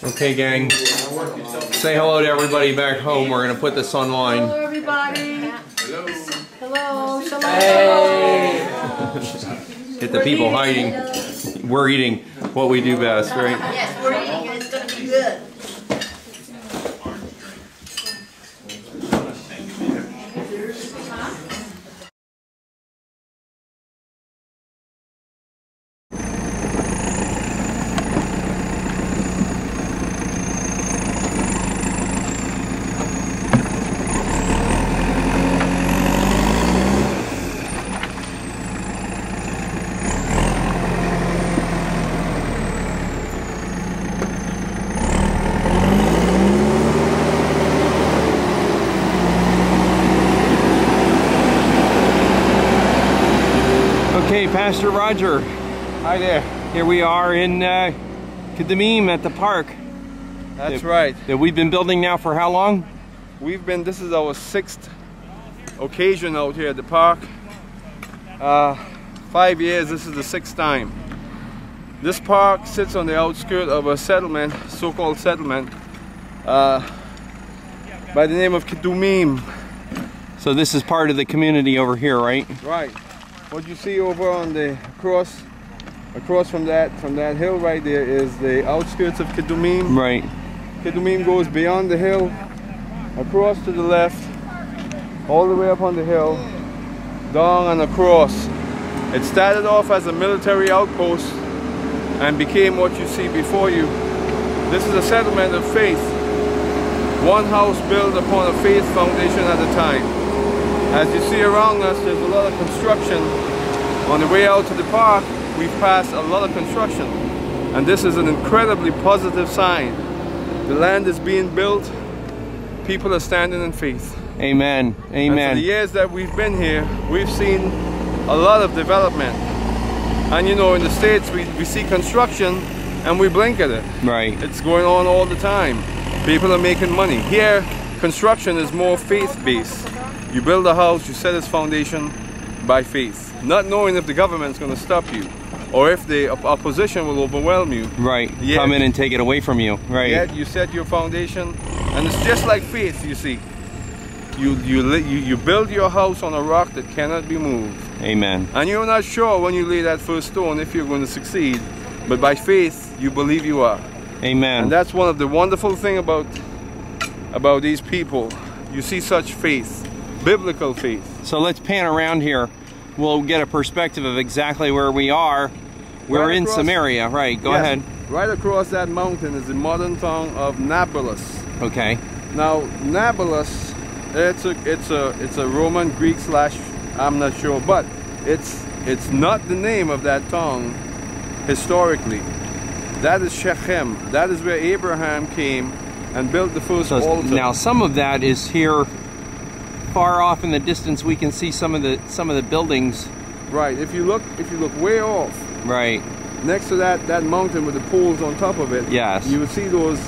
Okay, gang. Say hello to everybody back home. We're going to put this online. Hello, everybody. Hello. Shalom. Hey. Hit the people hiding. We're eating what we do best, right? Yes, we're eating and it's going to be good. Okay, Pastor Roger. Hi there. Here we are in HaTznirim at the park. That's right. That we've been building now for how long? This is our 6th occasion out here at the park. 5 years, this is the 6th time. This park sits on the outskirts of a settlement, so-called settlement, by the name of HaTznirim. So this is part of the community over here, right? Right. What you see over on the across from that hill right there is the outskirts of HaTznirim. Right. HaTznirim goes beyond the hill, across to the left, all the way up on the hill, down and across. It started off as a military outpost and became what you see before you. This is a settlement of faith. One house built upon a faith foundation at a time. As you see around us, there's a lot of construction. On the way out to the park, we've passed a lot of construction. And this is an incredibly positive sign. The land is being built. People are standing in faith. Amen. Amen. And for the years that we've been here, we've seen a lot of development. And you know, in the States, we see construction and we blink at it. Right. It's going on all the time. People are making money. Here, construction is more faith-based. You build a house, you set its foundation by faith, not knowing if the government's going to stop you or if the opposition will overwhelm you. Right. Yet, come in and take it away from you. Right. Yet you set your foundation, and it's just like faith. You see, you build your house on a rock that cannot be moved. Amen. And you're not sure when you lay that first stone if you're going to succeed, but by faith you believe you are. Amen. And that's one of the wonderful things about these people. You see such faith. Biblical faith. So let's pan around here. We'll get a perspective of exactly where we are. We're right in Samaria, right? Go ahead. Right across that mountain is the modern town of Nablus. Okay. Now Nablus, it's a Roman, Greek / I'm not sure, but it's not the name of that town historically. That is Shechem. That is where Abraham came and built the first altar. Now some of that is here. Far off in the distance, we can see some of the buildings. Right. If you look way off. Right. Next to that mountain with the poles on top of it. Yes. You would see those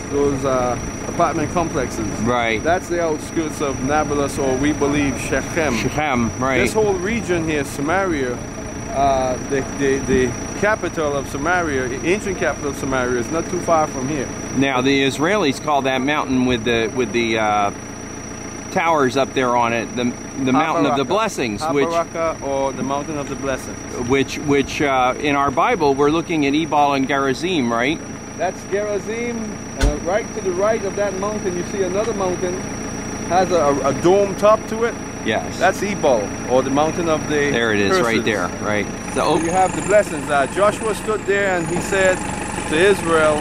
apartment complexes. Right. That's the outskirts of Nablus, or we believe Shechem. Shechem. Right. This whole region here, Samaria, the capital of Samaria, the ancient capital of Samaria, is not too far from here. Now the Israelis call that mountain with the towers up there on it, the mountain of the blessings, which or the mountain of the blessings, which in our Bible we're looking at Ebal and Gerizim, right? That's Gerizim, and right to the right of that mountain you see another mountain, has a dome top to it. Yes. That's Ebal, or the mountain of the There it is, curses. right there, right. So you have the blessings. Joshua stood there and he said to Israel,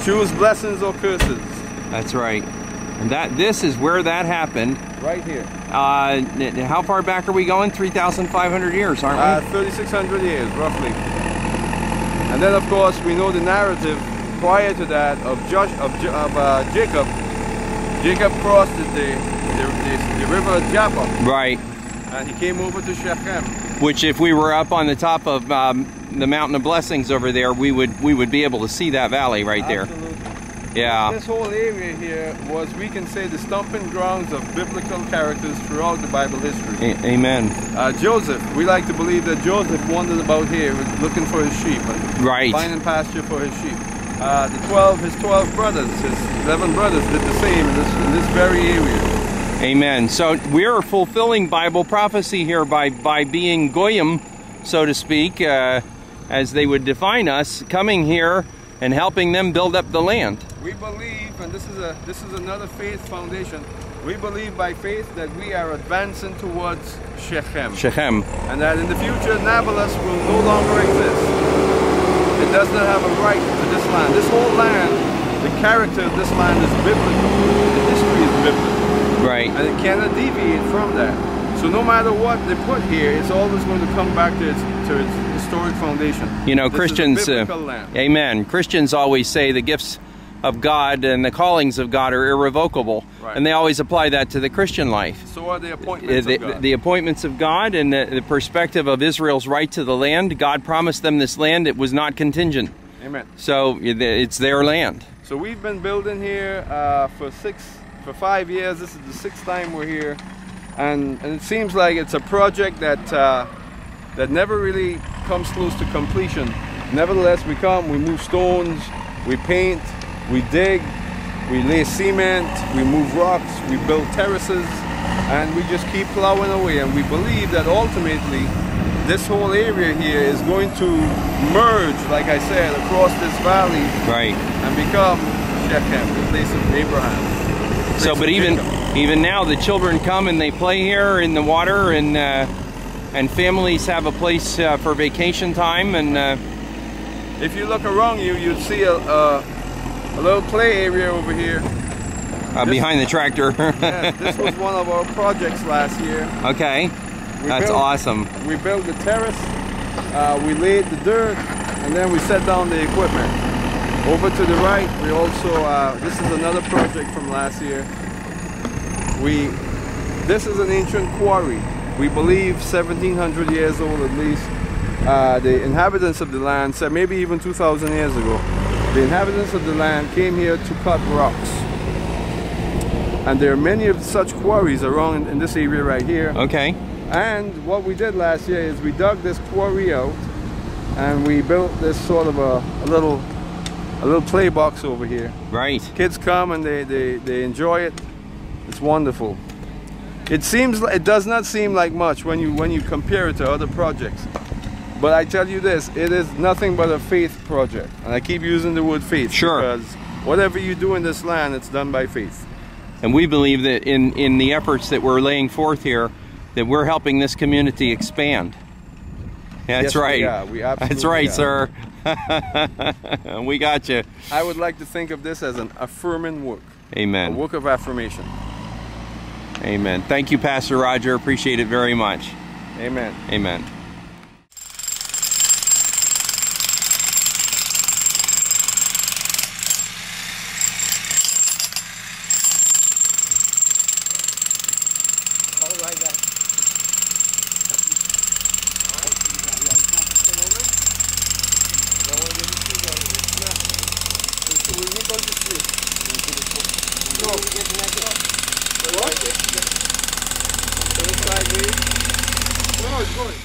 choose blessings or curses. That's right. And this is where that happened. Right here. How far back are we going? 3,500 years, aren't we? 3,600 years, roughly. And then, of course, we know the narrative prior to that of Jacob. Jacob crossed the river Jabbok. Right. And he came over to Shechem. Which, if we were up on the top of the Mountain of Blessings over there, we would be able to see that valley right there. Absolutely. Yeah. This whole area here was, we can say, the stomping grounds of biblical characters throughout the Bible history. Amen. Joseph, we like to believe that Joseph wandered about here looking for his sheep and Right. finding pasture for his sheep. His 12 brothers, his 11 brothers did the same in this very area. Amen. So we're fulfilling Bible prophecy here by being goyim, so to speak, as they would define us, coming here and helping them build up the land. We believe, and this is another faith foundation, we believe by faith that we are advancing towards Shechem. Shechem. And that in the future, Nablus will no longer exist. It does not have a right to this land. This whole land, the character of this land is biblical. The history is biblical. Right. And it cannot deviate from that. So no matter what they put here, it's always going to come back to its historic foundation. You know, this Christians, is a biblical land. amen. Christians always say the gifts of God and the callings of God are irrevocable. Right. And they always apply that to the Christian life. So are the appointments of God. The appointments of God and the perspective of Israel's right to the land. God promised them this land. It was not contingent. Amen. So it's their land. So we've been building here for 5 years. This is the 6th time we're here. And it seems like it's a project that never really comes close to completion. Nevertheless, we come, we move stones, we paint, we dig, we lay cement, we move rocks, we build terraces, and we just keep plowing away. And we believe that ultimately this whole area here is going to merge, like I said, across this valley, Right. and become Shechem, the place of Abraham. So, but even now, the children come and they play here in the water, and families have a place for vacation time. And if you look around you, you'd see a little play area over here. Behind the tractor. Yes, this was one of our projects last year. Okay, that's awesome. We built the terrace, we laid the dirt, and then we set down the equipment. Over to the right, we also, this is another project from last year. This is an ancient quarry. We believe 1700 years old at least. The inhabitants of the land said maybe even 2,000 years ago, the inhabitants of the land came here to cut rocks. And there are many of such quarries around in this area right here. Okay. And what we did last year is we dug this quarry out and we built this sort of a little play box over here. Right. Kids come and they enjoy it. It's wonderful. It does not seem like much when you compare it to other projects. But I tell you this, it is nothing but a faith project. And I keep using the word faith. Sure. Because whatever you do in this land, it's done by faith. And we believe that in the efforts that we're laying forth here, that we're helping this community expand. That's yes, right. We absolutely That's right, are. sir. We got you. I would like to think of this as an affirming work. Amen. A work of affirmation. Amen. Thank you, Pastor Roger. Appreciate it very much. Amen. Amen. All right, guys. No, it's going.